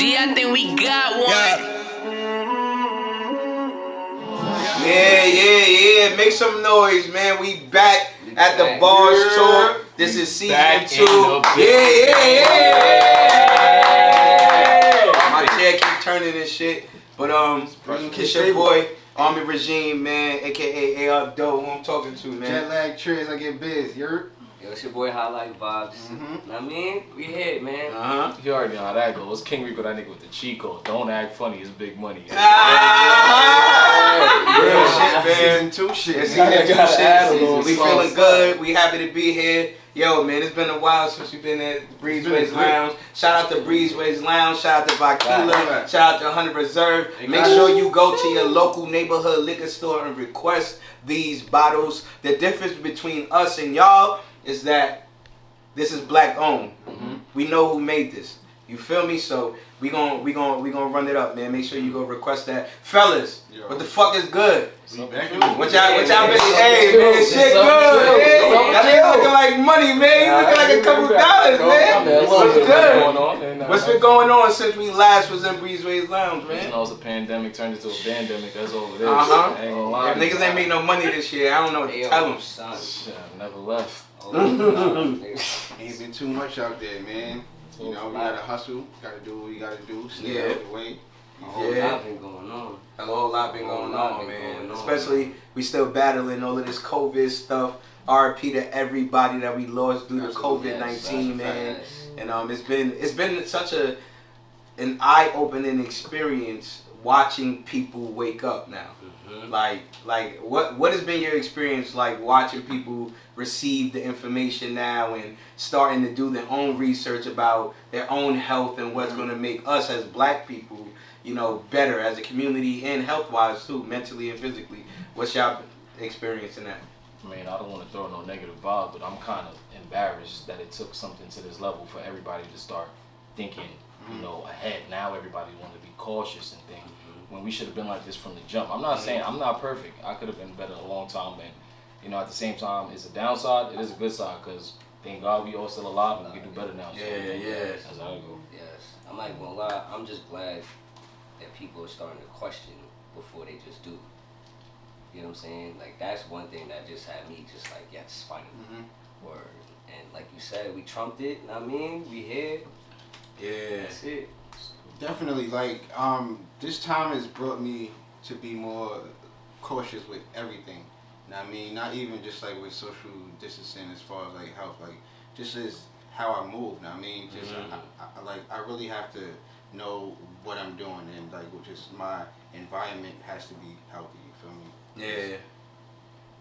G, I think we got one. Yeah. Make some noise, man. We back at the Bars Talk. This is season 2. Yeah. My chair keep turning and shit. But it's your boy, Army Regime, man, aka AR Doe, who I'm talking to, man. JetLag Triz, I get biz. Yo, it's your boy Highlight Vibes. I mean, we hit, man. You already know how that goes. King Rico, that nigga with the Chico. Don't act funny, it's big money. Real shit, man. Season 2 shit. It's season 2 shit. We feeling good. We happy to be here. Yo, man, it's been a while since we've been at Breezeways Lounge. Shout out to Breezeways Lounge. Shout out to Vakila. Shout out to 100 Reserve. Make sure you go to your local neighborhood liquor store and request these bottles. The difference between us and y'all is that this is black owned. We know who made this. You feel me? So we gonna run it up, man. Make sure you go request that, fellas. What the fuck is good? What y'all been? Hey, man, shit good. That ain't looking like money, man. You looking like a couple dollars, man. What's good? What's been going on since we last was in Breezeways Lounge, man? You know, it's a pandemic turned into a pandemic. That's all it is. I ain't gonna lie. If niggas ain't make no money this year, I don't know what to tell them. Shit, I never left. Ain't been too much out there, man. You know, we gotta hustle, gotta do what we gotta do, stay out of the way. A whole lot been going on. A whole lot been going on, man. Especially, we still battling all of this COVID stuff. RIP to everybody that we lost due to COVID-19, man. And it's been such an eye-opening experience watching people wake up now. Like what has been your experience like watching people receive the information now and starting to do their own research about their own health and what's going to make us as black people, you know, better as a community and health-wise too, mentally and physically? What's y'all experience in that? I mean, I don't want to throw no negative vibe, but I'm kind of embarrassed that it took something to this level for everybody to start thinking, you know, ahead. Now everybody want to be cautious and think. When we should have been like this from the jump. I'm not saying I'm not perfect. I could have been better a long time, and you know, at the same time, it's a downside. It is a good side because thank God we all still alive and we can do better now. So, that's how I go. Yes, I'm not gonna lie. I'm just glad that people are starting to question before they just do. You know what I'm saying? Like that's one thing that just had me just like, yes, finally. Word. And like you said, we trumped it. I mean, we here. Yeah. That's it. Definitely, like, this time has brought me to be more cautious with everything. I mean, not even just like with social distancing as far as like health, like just as how I move. I mean, just I really have to know what I'm doing and like just my environment has to be healthy. You feel me? Yeah.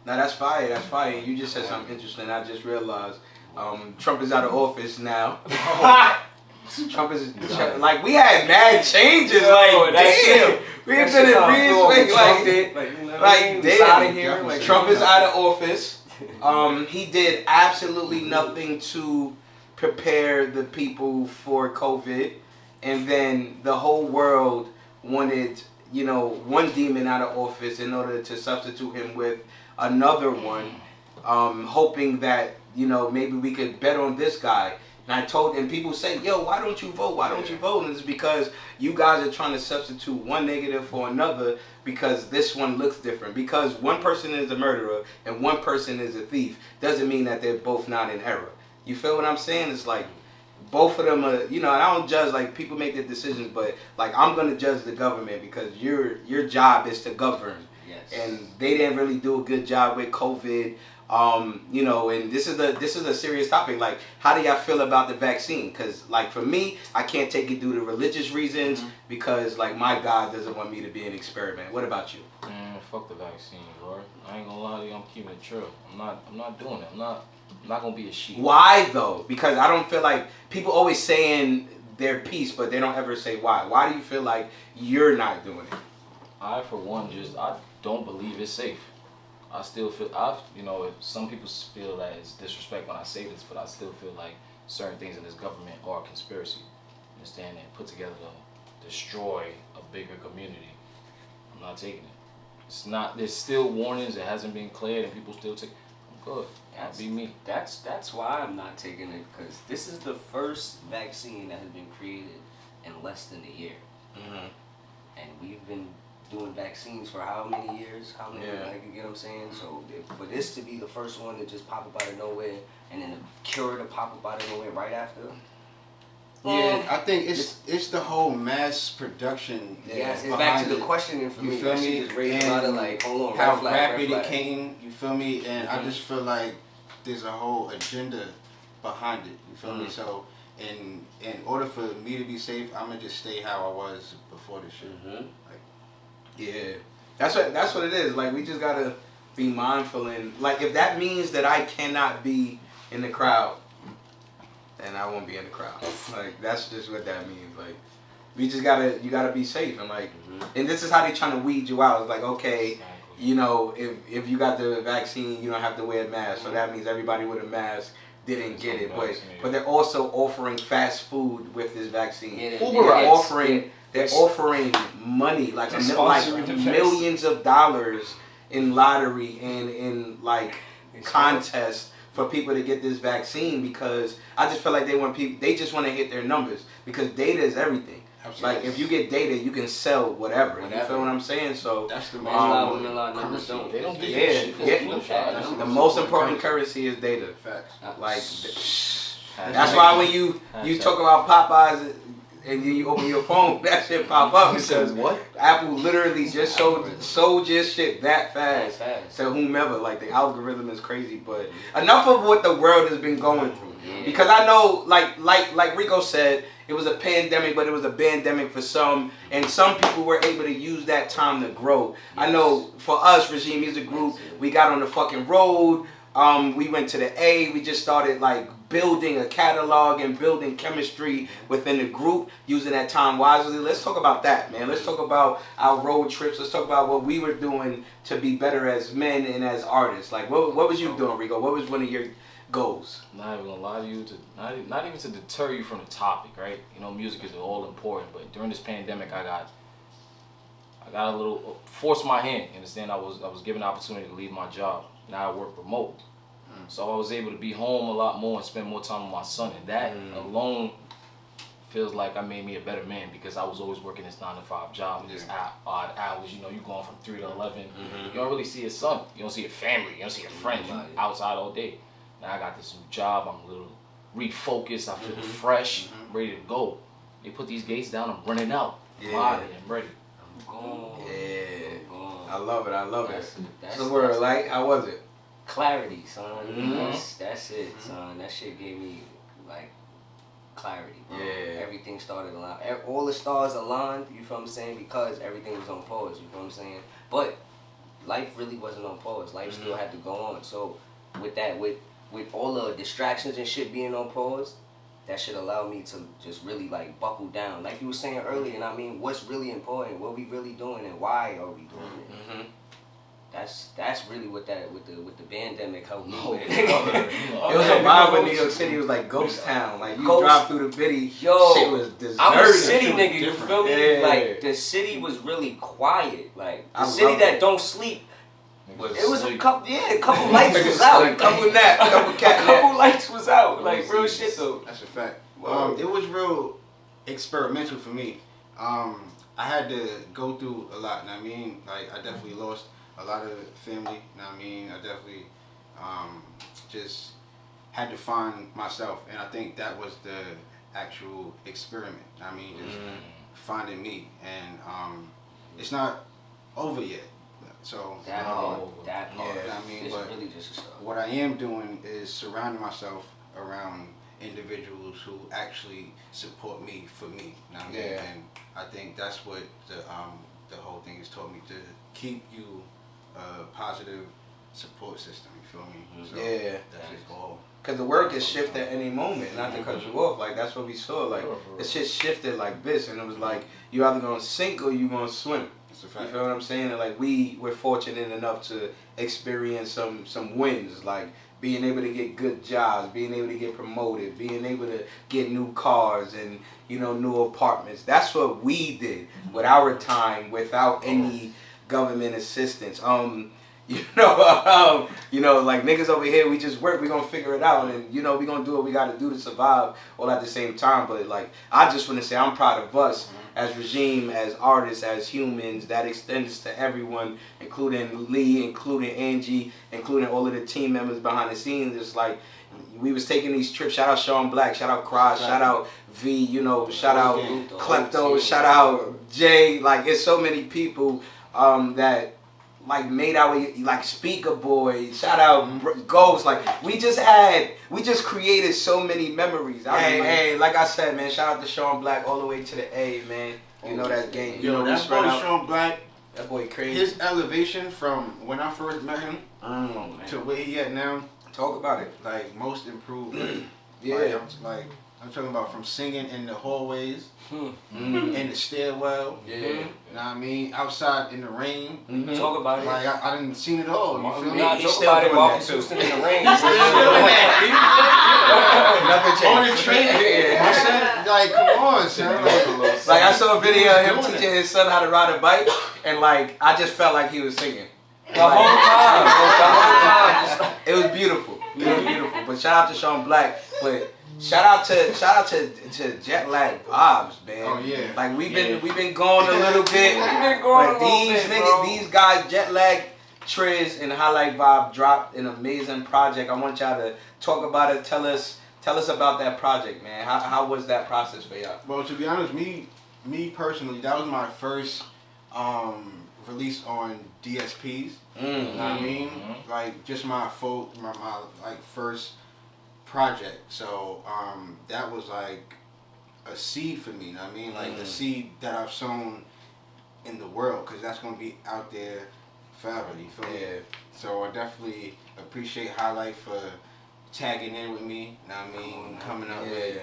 Now that's fire. That's fire. You just said something interesting. I just realized Trump is out of office now. Trump is like we had mad changes. Like damn, we have been in Breezeways like damn. Trump is out of office. He did absolutely nothing to prepare the people for COVID, and then the whole world wanted, you know, one demon out of office in order to substitute him with another one, hoping that, you know, maybe we could bet on this guy. And people say, yo, why don't you vote? Why don't you vote? And it's because you guys are trying to substitute one negative for another because this one looks different. Because one person is a murderer and one person is a thief doesn't mean that they're both not in error. You feel what I'm saying? It's like both of them are, you know, and I don't judge, like, people make their decisions, but like I'm going to judge the government because your job is to govern. Yes. And they didn't really do a good job with COVID. You know, and this is a serious topic. Like, how do y'all feel about the vaccine? Because, like, for me, I can't take it due to religious reasons because, like, my God doesn't want me to be an experiment. What about you? Man, fuck the vaccine, Lord. I ain't gonna lie to you. I'm keeping it true. I'm not doing it. I'm not gonna be a sheep. Why though? Because I don't feel like people always saying their piece, but they don't ever say why. Why do you feel like you're not doing it? I, for one, I don't believe it's safe. I still feel, you know, some people feel that it's disrespect when I say this, but I still feel like certain things in this government are a conspiracy. Understand? And put together to destroy a bigger community. I'm not taking it. It's not. There's still warnings. It hasn't been cleared, and people still take. I'm good. That'd be me. That's why I'm not taking it, because this is the first vaccine that has been created in less than a year. Mm-hmm. And we've been doing vaccines for how many years? How many? Yeah. Like, you get what I'm saying? So for this to be the first one to just pop up out of nowhere, and then the cure to pop up out of nowhere right after. Yeah, I think it's the whole mass production. Yes, it's back to the questioning for me. Feel me? Just raised a lot of like, hold on, how red flag, rapid red flag. it came. You feel me? And I just feel like there's a whole agenda behind it. You feel me? So in order for me to be safe, I'm gonna just stay how I was before this shit. Like, yeah, that's what it is. Like, we just gotta be mindful, and like, if that means that I cannot be in the crowd, then I won't be in the crowd. Like, that's just what that means. Like, we just you gotta be safe, and like, and this is how they trying to weed you out. It's like, okay, you know, if you got the vaccine, you don't have to wear a mask. So that means everybody with a mask didn't get it. But they're also offering fast food with this vaccine. They're offering money, like millions of dollars in lottery and in like contests for people to get this vaccine, because I just feel like they just want to hit their numbers, because data is everything. Absolutely. Like, if you get data, you can sell whatever. You feel what I'm saying? So that's the currency. They don't get the most important currency is data. Facts. Like, that's why when you talk about Popeyes and you open your phone, that shit pop up, because Apple literally just sold your shit that fast to whomever. Like, the algorithm is crazy. But enough of what the world has been going through, because I know, like Rico said, it was a pandemic, but it was a pandemic for some, and some people were able to use that time to grow. I know for us, Regime Music Group, we got on the fucking road. We went to the A. We just started like building a catalog and building chemistry within the group, using that time wisely. Let's talk about that, man. Let's talk about our road trips. Let's talk about what we were doing to be better as men and as artists. Like, what was you doing, Rico? What was one of your goals? Not even gonna lie to you, not even to deter you from the topic, right? You know, music is all important, but during this pandemic, I got a little forced my hand. You understand? I was given the opportunity to leave my job. Now I work remote, so I was able to be home a lot more and spend more time with my son, and that alone feels like I made me a better man, because I was always working this 9-to-5 job with these odd hours. You know, you going from 3 to 11. You don't really see your son. You don't see your family. You don't see your friends. You outside all day. Now I got this new job. I'm a little refocused. I feel fresh, ready to go. They put these gates down. I'm running out. I'm out and I'm ready. I'm gone. I love it. That's the word. Like, how was it? Clarity, son. That's it, son. That shit gave me like clarity, bro. Everything started aligned. All the stars aligned, you feel what I'm saying? Because everything was on pause, you feel what I'm saying? But life really wasn't on pause. Life still had to go on. So with that, with all the distractions and shit being on pause, that should allow me to just really like buckle down. Like you were saying earlier, and I mean, what's really important, what we really doing, and why are we doing it? That's really what the pandemic helped me with. It was a vibe in New York City. It was like ghost town. Like, you drive through the bitty, shit was deserted. I'm a city nigga, you feel me? Like, the city was really quiet. Like, the city that don't sleep. It was a couple lights was out. A couple lights was out. Like, real shit though. That's a fact. It was real experimental for me. I had to go through a lot. I mean, like, I definitely lost a lot of family. I mean, I definitely just had to find myself, and I think that was the actual experiment. I mean, just finding me, and it's not over yet. So that part. I mean, it's but really just a start. What I am doing is surrounding myself around individuals who actually support me for me. You know what I mean? And I think that's what the whole thing has taught me, to keep you a positive support system. You feel me? So that's his goal. Because the work is shift at any moment, not to cut you off. Like, that's what we saw. Like, the shit shifted like this, and it was like, you either gonna sink or you gonna swim. You feel what I'm saying? And like, we're fortunate enough to experience some wins, like being able to get good jobs, being able to get promoted, being able to get new cars and, you know, new apartments. That's what we did with our time, without any government assistance. like niggas over here, we just work, we gonna figure it out, and we gonna do what we gotta do to survive all at the same time. But like, I just wanna say I'm proud of us as regime, as artists, as humans. That extends to everyone, including Lee, including Angie, including all of the team members behind the scenes. It's like, we was taking these trips. Shout out Sean Black, shout out Cross, shout out V, shout out Klepto, shout out Jay. Like, it's so many people that like made our, like, Speaker Boy, shout out Ghost. Like, we just created so many memories. Hey, like I said, man, shout out to Sean Black all the way to the A, man. That game. That boy Sean Black, that boy crazy. His elevation from when I first met him to where he at now. Talk about it. Like, most improved. Yeah. I'm talking about from singing in the hallways, in the stairwell. Yeah. You know what I mean? Outside in the rain. Talk about it. Like, I didn't seen it all. You feel me? Talk about it. Marcus Houston in the rain. Nothing changed. On the train. My son, like, come on, son. Like, I saw a video of him teaching his son how to ride a bike, and like, I just felt like he was singing. The whole time. It was beautiful. It was beautiful. But shout out to Sean Black. But shout out to JetLag Vibes, man. Oh yeah. Like, we've been going a little bit. But these niggas, these guys, JetLag, Triz, and Highlight Vibe dropped an amazing project. I want y'all to talk about it. Tell us about that project, man. How was that process for y'all? Well, to be honest, me personally, that was my first release on DSPs. You know what I mean? Like, just my like first project. So that was like a seed for me. You know what I mean? Like a seed that I've sown in the world, because that's gonna be out there forever. You feel me? Yeah. So I definitely appreciate Highlight for tagging in with me. You know what I mean? Coming up with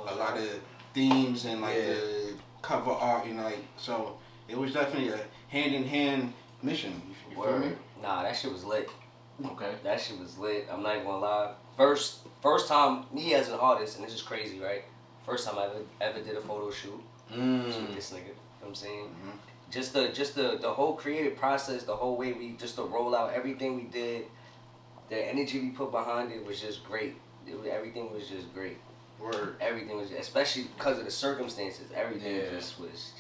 a lot of themes and like the cover art, so it was definitely a hand-in-hand mission. You feel me? Nah, that shit was lit. Okay. That shit was lit. I'm not even gonna lie. First time, me as an artist, and this is crazy, right? First time I ever did a photo shoot with this nigga. You know what I'm saying? Just the whole creative process, the whole way the rollout, everything we did, the energy we put behind it was just great. Everything was just great. Word. Everything was, especially because of the circumstances, everything was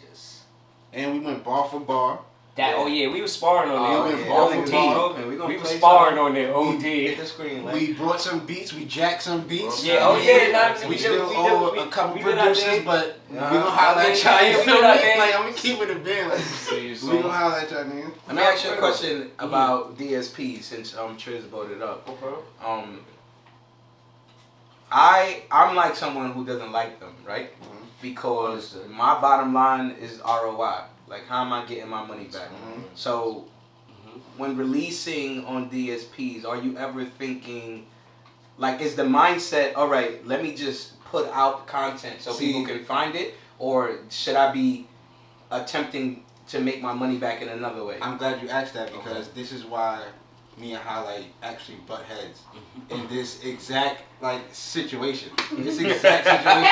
just. And we went bar for bar. We was sparring on it. We was sparring on it. Hit the screen. We brought some beats. We jacked some beats. We still owe a couple producers, but we gonna holler at y'all. Yeah, You feel me? Like, I'm gonna keep it a band. Like, we gonna holler at y'all, nigga. Let me ask you a question about DSP, since Triz brought it up. I'm like someone who doesn't like them, right? Because my bottom line is ROI. Like, how am I getting my money back? So, when releasing on DSPs, are you ever thinking, like, is the mindset, all right, let me just put out content so people can find it? Or should I be attempting to make my money back in another way? I'm glad you asked that, because this is why me and Highlight actually butt heads in this exact situation. This exact situation.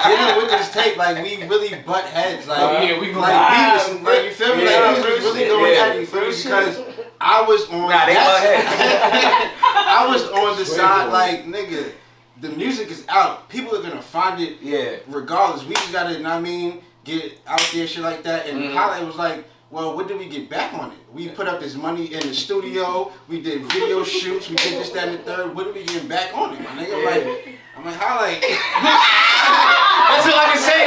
Dealing with this tape, like, we really butt heads. Like, we like, you feel me? Like, we was really going at it, you feel me? Because I was on I was on the side, like, nigga, the music is out. People are gonna find it regardless. We just gotta, you know what I mean, get out there, shit like that. And Highlight was like, well, what did we get back on it? We put up this money in the studio. We did video shoots. We did this, that, and the third. What did we get back on it, my nigga? I'm like, Highlight. That's all I can say.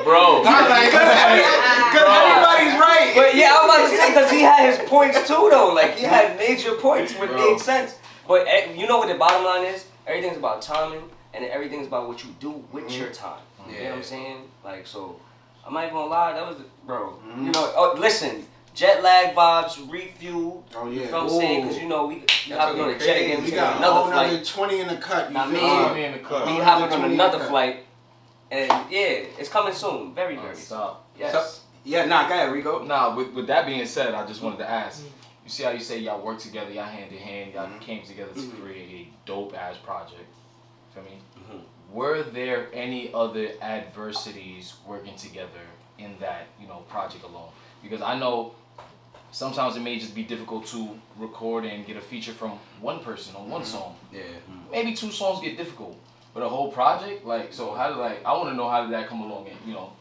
Bro. Highlight. Because everybody's right. But yeah, I was about to say, because he had his points too, though. Like, he had major points, which made sense. But you know what the bottom line is? Everything's about timing, and everything's about what you do with your time. You know what I'm saying? Like, so, I'm not even gonna lie, that was, bro. You know, listen, JetLag Vibes, Refuel. Oh, yeah. You know what I'm saying? Because, we hopping on a jet again. We got another flight. 20 in the cut. We hopping on another flight. And, it's coming soon. Very, very soon. Yes. Go ahead, Rico. Nah, with that being said, I just wanted to ask. You see how you say y'all work together, y'all hand in hand, y'all came together to create a dope-ass project. Feel me? Were there any other adversities working together in that, project alone? Because I know sometimes it may just be difficult to record and get a feature from one person on one song. Yeah. Maybe 2 songs get difficult, but a whole project, like, so how did, like, I want to know how did that come along, and you know,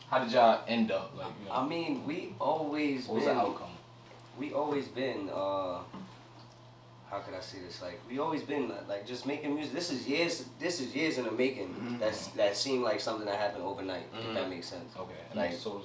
how did y'all end up, like, you know? I mean, we always What was the outcome? We always been how could I say this? Like, we always been like just making music. This is years in the making. That seemed like something that happened overnight. If that makes sense. Okay. Like, so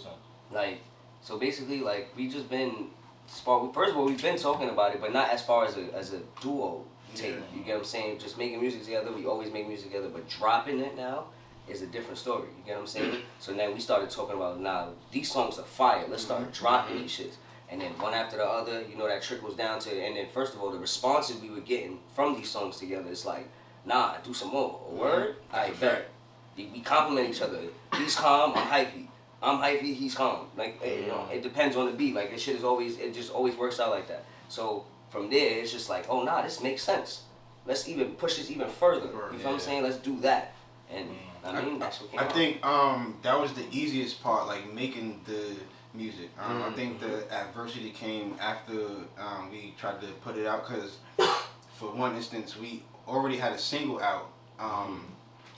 like, so basically, like, we just been first of all, we've been talking about it, but not as far as a duo tape. You get what I'm saying? Just making music together. We always make music together, but dropping it now is a different story. You get what I'm saying? So then we started talking about, nah, these songs are fire. Let's start dropping these shits. And then one after the other, you know, that trickles down to, and then first of all, the responses we were getting from these songs together, it's like, nah, do some more. A word? I bet. We compliment each other. He's calm, I'm hypey. I'm hypey, he's calm. Like, you know, it depends on the beat. Like, this shit is always, it just always works out like that. So from there, it's just like, oh, nah, this makes sense. Let's even push this even further. You feel what I'm saying? Let's do that. And I mean, that's what came out. I think that was the easiest part, like making the music. I think the adversity came after we tried to put it out, because for one instance, we already had a single out,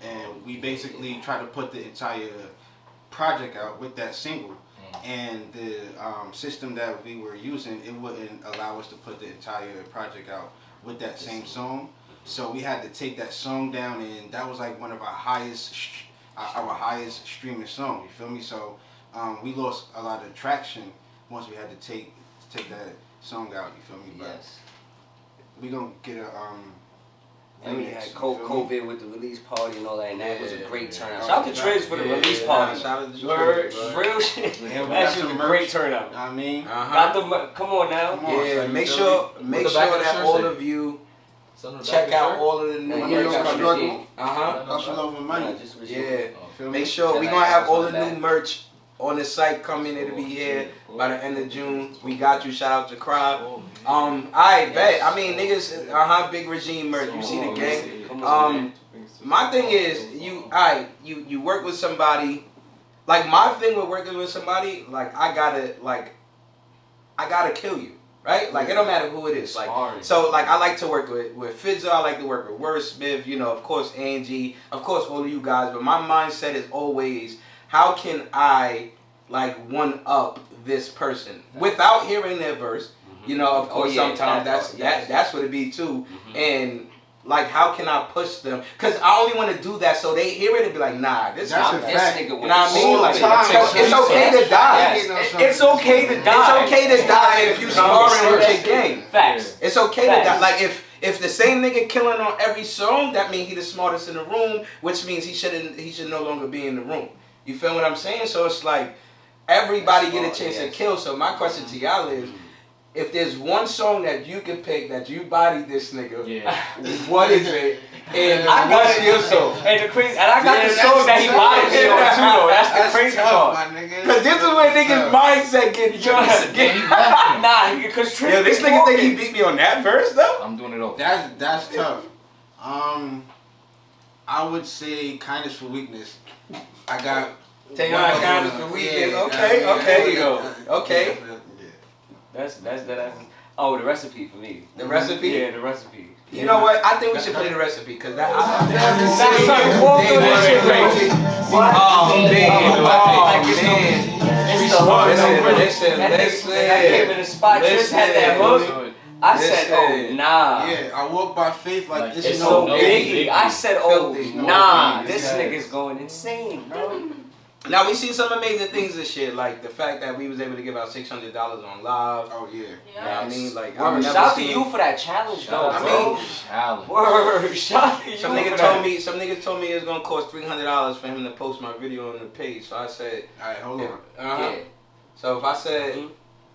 and we basically tried to put the entire project out with that single, and the system that we were using, it wouldn't allow us to put the entire project out with that same song. So we had to take that song down, and that was like one of our highest streaming songs. You feel me? So we lost a lot of traction once we had to take that song out. You feel me? But Yes. we gonna get a And we had remix, you feel me? COVID with the release party and all that, and that was a great turnout. Yeah. Shout out to Triz for the release party. Shout out to Word, Triz, real shit. Yeah, we That got shit was a some great merch. turnout. I mean, Got the come on now. Come on. Yeah, son, make you sure feel me? What the back of the that shirt all say? of you Something on the check back of out the shirt? all of the new Yeah, you merch know, coming. struggle. Uh-huh. Hustle over money. Yeah. Feel me? Make sure we JetLag gonna have all the back. new merch on the site coming. It'll be here by the end of June. We got you. Shout out to Crowd. I bet. I mean, niggas, big regime merch. You see the gang. Come on, My thing is, you work with somebody. Like, my thing with working with somebody, like, I gotta kill you, right? Like, it don't matter who it is. Like, so, like, I like to work with Fidza, I like to work with Wordsmith, you know, of course, Angie, of course, all of you guys, but my mindset is always, how can I, like, one up this person without hearing their verse? You know, of course, sometimes that's what it be too. And like, how can I push them? Because I only want to do that so they hear it and be like, nah, this That's not a this fact. nigga. You know with what I mean? all the Like, time. it's okay to die. It's okay to die. It's okay to die if you sparring with your gang. Facts. It's okay to die. Like, if the same nigga killing on every song, that means he the smartest in the room, which means he should no longer be in the room. You feel what I'm saying? So it's like, everybody get a chance to kill. So my question to y'all is, if there's one song that you can pick that you bodied this nigga, what is it? And what's your song? And I got the song that he bodied me on too, though. That's the crazy part. Cause this is where niggas' mindset get Nah, because Triz. Yo, this nigga think he beat me on that verse though? I'm doing it all. That's tough. I would say kindness for weakness. I got. Take on kindness for weakness. Okay. There you go. Okay. That's oh, the recipe for me. The recipe? Yeah, the recipe. You know what? I think we should play the recipe because that. Listen. I came in the spot, just had that hook. I said, oh, nah. Yeah, I walk by faith like this It's is so no biggie. I said, oh, Filthy. nah. This nigga's going insane, bro. Now we seen some amazing things this shit, like the fact that we was able to give out $600 on live. Oh yeah. You know what I mean? Like, Word, I've never shout out to seen- you for that challenge, though. I bro. mean, Challenge. Word, shout out to you. some niggas told me it was gonna cost $300 for him to post my video on the page. So I said, Alright, hold on. Yeah. So if I said,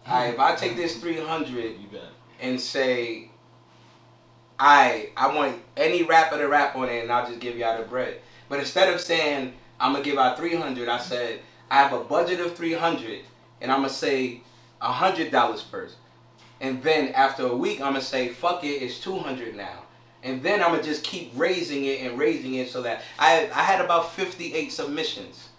alright, if I take this 300 You bet. and say, I want any rapper to rap on it, and I'll just give y'all the bread. But instead of saying I'm gonna give out 300, I said I have a budget of 300, and I'm gonna say $100 first, and then after a week I'm gonna say fuck it, it's 200 now, and then I'm gonna just keep raising it so that I had about 58 submissions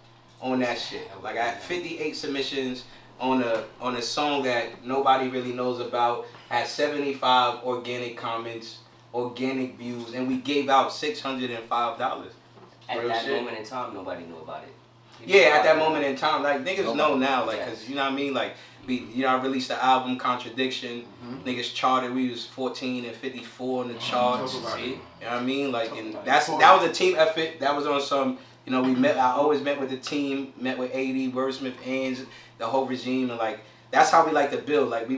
on that shit. Like I had 58 submissions. on a song that nobody really knows about, had 75 organic comments, organic views, and we gave out $605. At Real that shit. moment in time, nobody knew about it. Yeah, at that moment in time, like niggas Nobody. know now, like, Yes. cause you know what I mean, like I released the album Contradiction, niggas charted, we was 14 and 54 in the charts. Talk about it. You know what I mean, like, and that was a team effort. That was on some, you know, I always met with the team, met with 80, Wordsmith, Ainge, the whole regime, and like that's how we like to build. Like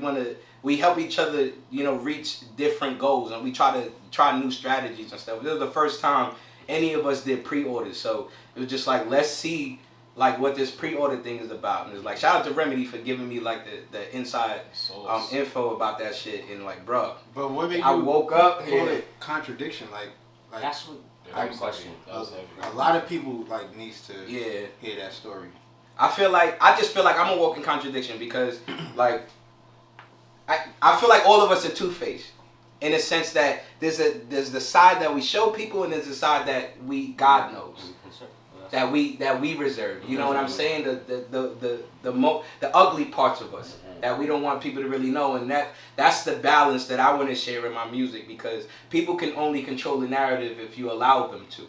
we help each other, you know, reach different goals, and we try new strategies and stuff. This was the first time any of us did pre-orders, so it was just like, let's see like what this pre-order thing is about. And it's like, shout out to Remedy for giving me like the inside info about that shit, and like, bro, But what made I you woke up call and it contradiction? Like That's what That I question. That was heavy. a lot of people like needs to yeah. hear that story. I just feel like I'm a walking contradiction because like I feel like all of us are two-faced in a sense that there's the side that we show people, and there's the side that God knows. That we reserve, you know what I'm saying? The ugly parts of us that we don't want people to really know, and that's the balance that I want to share in my music, because people can only control the narrative if you allow them to.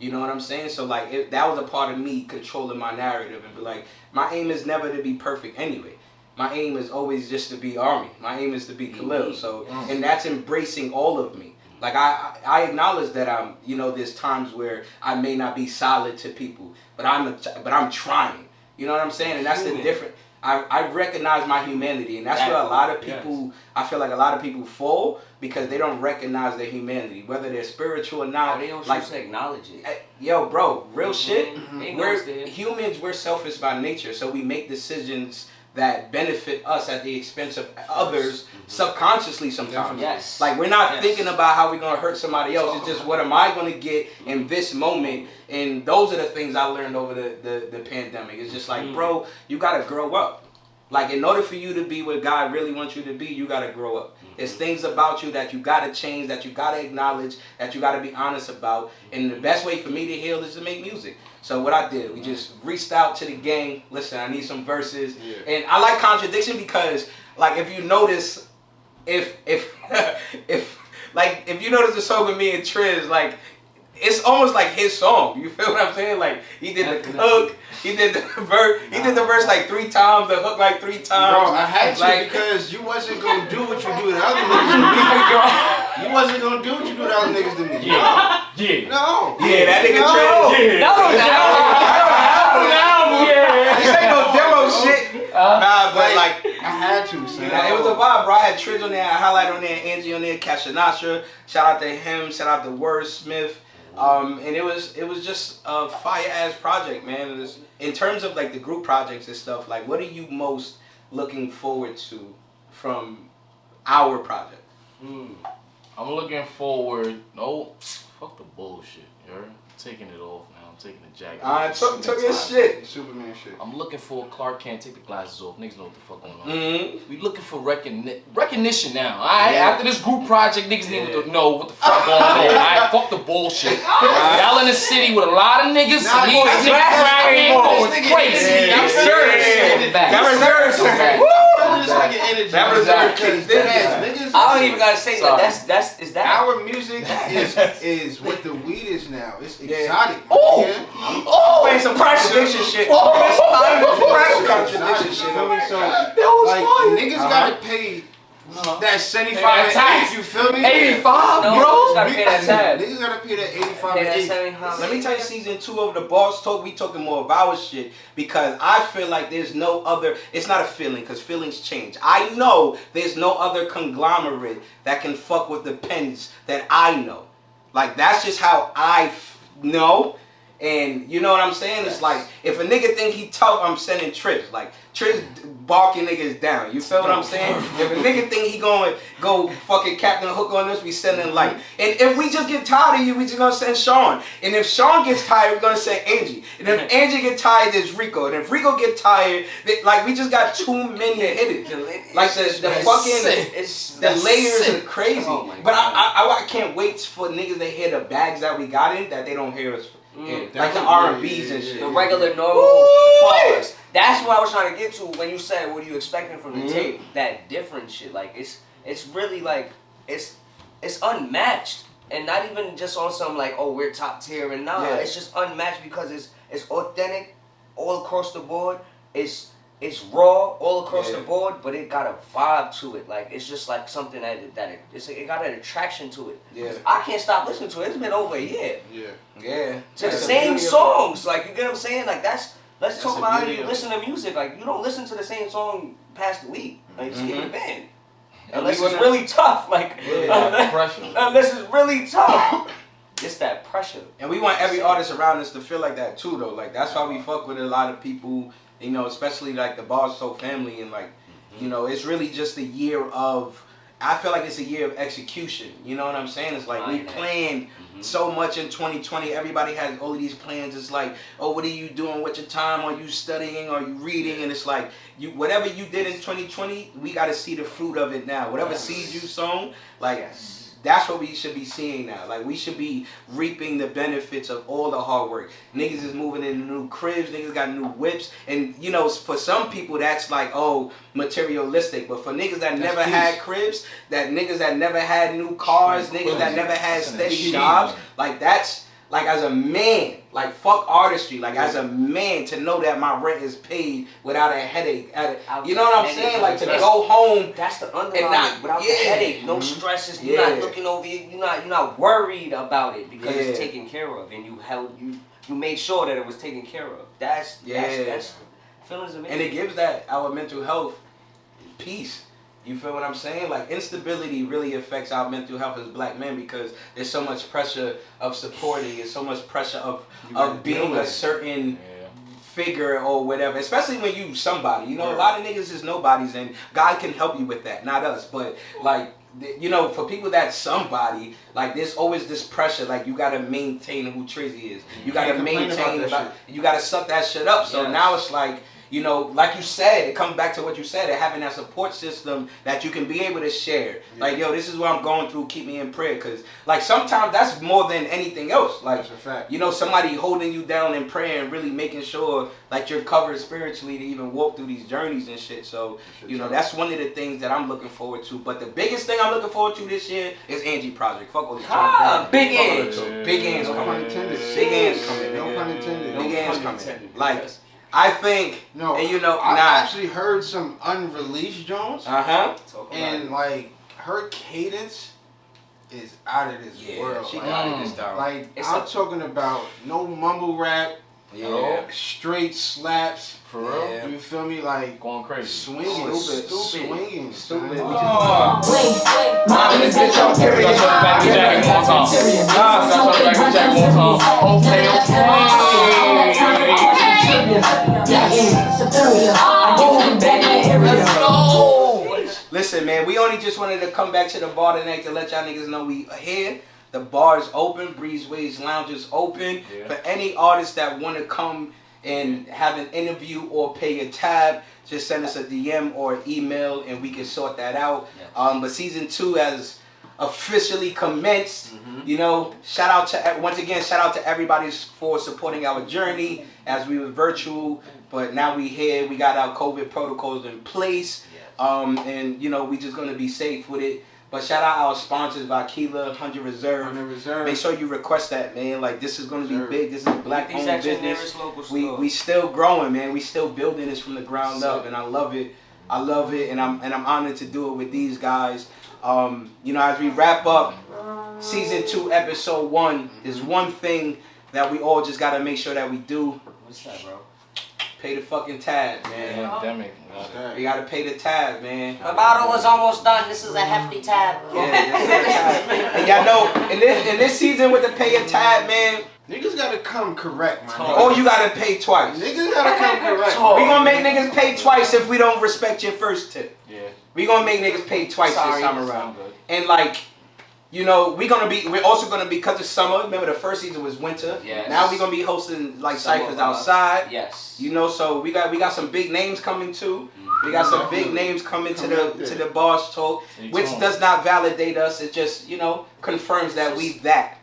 You know what I'm saying? So like that was a part of me controlling my narrative and be like, my aim is never to be perfect anyway. My aim is always just to be Army. My aim is to be Khalil. So, and that's embracing all of me. Like I acknowledge that I'm, you know, there's times where I may not be solid to people, but I'm trying. You know what I'm saying? And that's the difference. I recognize my humanity, and that's where a lot of people, I feel like a lot of people fall because they don't recognize their humanity, whether they're spiritual or not. Or they don't like, choose to acknowledge it. Yo, bro, real shit. They know We're it's there. humans. We're selfish by nature, so we make decisions that benefit us at the expense of others subconsciously sometimes. Yes. Like we're not Yes. thinking about how we're gonna hurt somebody else. It's just what am I gonna get in this moment? And those are the things I learned over the pandemic. It's just like, bro, you gotta grow up. Like in order for you to be what God really wants you to be, you gotta grow up. There's things about you that you gotta change, that you gotta acknowledge, that you gotta be honest about. And the best way for me to heal is to make music. So what I did, we just reached out to the gang. Listen, I need some verses. Yeah. And I like contradiction because, like, if you notice, if you notice the song with me and Triz, like, it's almost like his song. You feel what I'm saying? Like, he did the hook, he did the verse like 3 times, the hook like 3 times. Bro, I had to like, because you wasn't gonna do what you do to other niggas to me. You wasn't gonna do what you do to other niggas to me. Yeah. No. yeah, that nigga No. Triz. Yeah. This ain't no demo shit. Nah, but like, I had to, son. nah, it was a vibe, bro. I had Triz on there, I highlight on there, Angie on there, Cashinasha. Shout out to him, shout out to Wordsmith. And it was just a fire ass project, man. It was, in terms of like the group projects and stuff, like what are you most looking forward to from our project? I'm looking forward. No, fuck the bullshit. You're taking it off now. I'm taking the jacket. I took his shit. Superman shit. I'm looking for Clark Kent. Take the glasses off. Niggas know what the fuck going on. Mm-hmm. We looking for recognition now. Alright, Yeah. after this group project, niggas need to know what the fuck going on. Alright, fuck the bullshit. Y'all in the city with a lot of niggas. Nah, These boys, niggas around here going this nigga- crazy. Yeah, I'm yeah, serious. yeah, yeah. That reserve shit. This nigga energy. That reserve Because kicked in. niggas. I don't even gotta say Sorry. that. Is that? Our music is what the weed is now. It's exotic. Oh. Yeah. Playing some contradiction shit. Contradiction shit. Feel me? So, That was like, fire. niggas gotta pay that 75 That and tax. 8, you feel me? 85, No, bro. you gotta pay that tab. Niggas gotta pay that 85 Pay that and 8. 75. Let me tell you, season 2 of the Boss Talk, we talking more of our shit because I feel like there's no other. It's not a feeling because feelings change. I know there's no other conglomerate that can fuck with the pens that I know. Like that's just how I know. And you know what I'm saying? It's like if a nigga think he tough, I'm sending Triz. Like Triz barking niggas down. You feel what I'm saying? If a nigga think he going go fucking Captain Hook on us, we sending Light. And if we just get tired of you, we just gonna send Sean. And if Sean gets tired, we're gonna send Angie. And if Angie get tired, there's Rico. And if Rico get tired, like we just got too many hitters. Like the fucking the layers are crazy. Oh my But God. I can't wait for niggas to hear the bags that we got in that they don't hear us. Like the R&B's and shit. The regular normal Woo! bars. That's what I was trying to get to when you said what are you expecting from the tape. That different shit. Like it's really like it's unmatched. And not even just on some like, oh, we're top tier and it's just unmatched because it's authentic all across the board. It's raw all across the board, but it got a vibe to it. Like it's just like something that it got an attraction to it. Yeah. I can't stop listening to it. It's been over a year. Yeah. To the same songs. Like you get what I'm saying? Like let's talk about how you listen to music. Like you don't listen to the same song past the week. Like just keep it a band. Unless it's really tough, like unless it's really tough, it's that pressure. And we want every artist around us to feel like that too, though. Like that's why we fuck with a lot of people, you know, especially like the BarsTalk family, and like, you know, it's really just a year of. I feel like it's a year of execution. You know what I'm saying? It's like we planned so much in 2020. Everybody has all of these plans. It's like, oh, what are you doing with your time? Are you studying? Are you reading? And it's like, whatever you did in 2020, we got to see the fruit of it now. Whatever seeds you sown, like that's what we should be seeing now. Like we should be reaping the benefits of all the hard work. Niggas is moving into new cribs. Niggas got new whips. And you know, for some people that's like, oh, materialistic. But for niggas that never had cribs, that niggas that never had new cars, niggas that never had steady jobs, like that's like as a man, like fuck artistry, like as a man to know that my rent is paid without a headache. You know what I'm saying? Like to go home. That's the underlying without the headache, no stresses. You're not looking over it. You're not worried about it because it's taken care of, and you made sure that it was taken care of. That's feelings amazing. And it gives that our mental health peace. You feel what I'm saying? Like instability really affects our mental health as black men because there's so much pressure of supporting, and so much pressure of being a certain figure or whatever. Especially when you somebody. You know, a lot of niggas is nobodies, and God can help you with that, not us. But like, you know, for people that's somebody, like there's always this pressure. Like you gotta maintain who Trizzy is. You gotta maintain. You gotta suck that shit up. So now it's like. You know, like you said, it comes back to what you said, having that support system that you can be able to share. Like, yo, this is what I'm going through, keep me in prayer. Because, like, sometimes that's more than anything else. Like, that's a fact. You know, somebody holding you down in prayer and really making sure, like, you're covered spiritually to even walk through these journeys and shit. So, you know, that's one of the things that I'm looking forward to. But the biggest thing I'm looking forward to this year is Angie Project. Fuck all these big hands. Big hands coming. Big hands coming. No pun intended. Big hands coming. Like... I think, and you know, I actually heard some unreleased Jones. And like her cadence is out of this world. She got it this time. Like I'm talking about no mumble rap. Straight slaps. For real? You feel me? Like going crazy. Swinging. Swinging. Stupid. I'm in this bitch on period. Listen, man, we only just wanted to come back to the bar tonight to let y'all niggas know we are here. The bar is open. Breezeways Lounge is open. For any artists that want to come and have an interview or pay a tab, just send us a DM or email and we can sort that out. But season 2 has officially commenced. You know, shout out to everybody for supporting our journey as we were virtual, but now we here. We got our COVID protocols in place, and you know we just gonna be safe with it. But shout out our sponsors, Vakila, 100 Reserve. Make sure you request that, man. Like this is gonna be big. This is a black-owned business. We still growing, man. We still building this from the ground up, and I love it. And I'm honored to do it with these guys. You know, as we wrap up season 2, episode 1, there's one thing that we all just gotta make sure that we do. What's that, bro? Pay the fucking tab, man. Pandemic. We gotta pay the tab, man. The bottle is almost done. This is a hefty tab. Yeah, this is a tab. And y'all know, in this season with the pay a tab, man, niggas gotta come correct, man. Or you gotta pay twice. Niggas gotta come correct. We gonna make niggas pay twice if we don't respect your first tip. Yeah. We gonna make niggas pay twice this time around. And like, you know, we're also gonna be, because it's summer. Remember the first season was winter. Yes. Now we're gonna be hosting like ciphers outside. Yes. You know, so we got some big names coming too. We got some big names coming to the BarsTalk, which does not validate us. It just, you know, confirms that we that.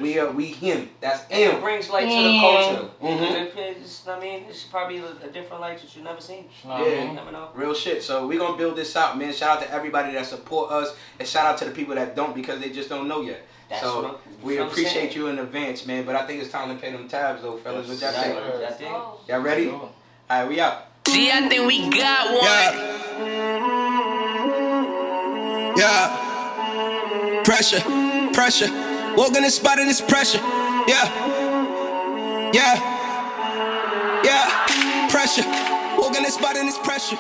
We him. That's It him. brings light to the culture. Mhm. I mean, it's probably a different light that you've never seen. Yeah. You never know. Real shit. So we gonna build this out, man. Shout out to everybody that support us, and shout out to the people that don't because they just don't know yet. That's So what we I'm appreciate saying. you in advance, man. But I think it's time to pay them tabs, though, fellas. What y'all think? That thing. Y'all ready? All right, we out. See, I think we got one. Yeah. Pressure, pressure. Walk in the spot and it's pressure. Yeah. Yeah. Yeah. Pressure. Walk in the spot and it's pressure.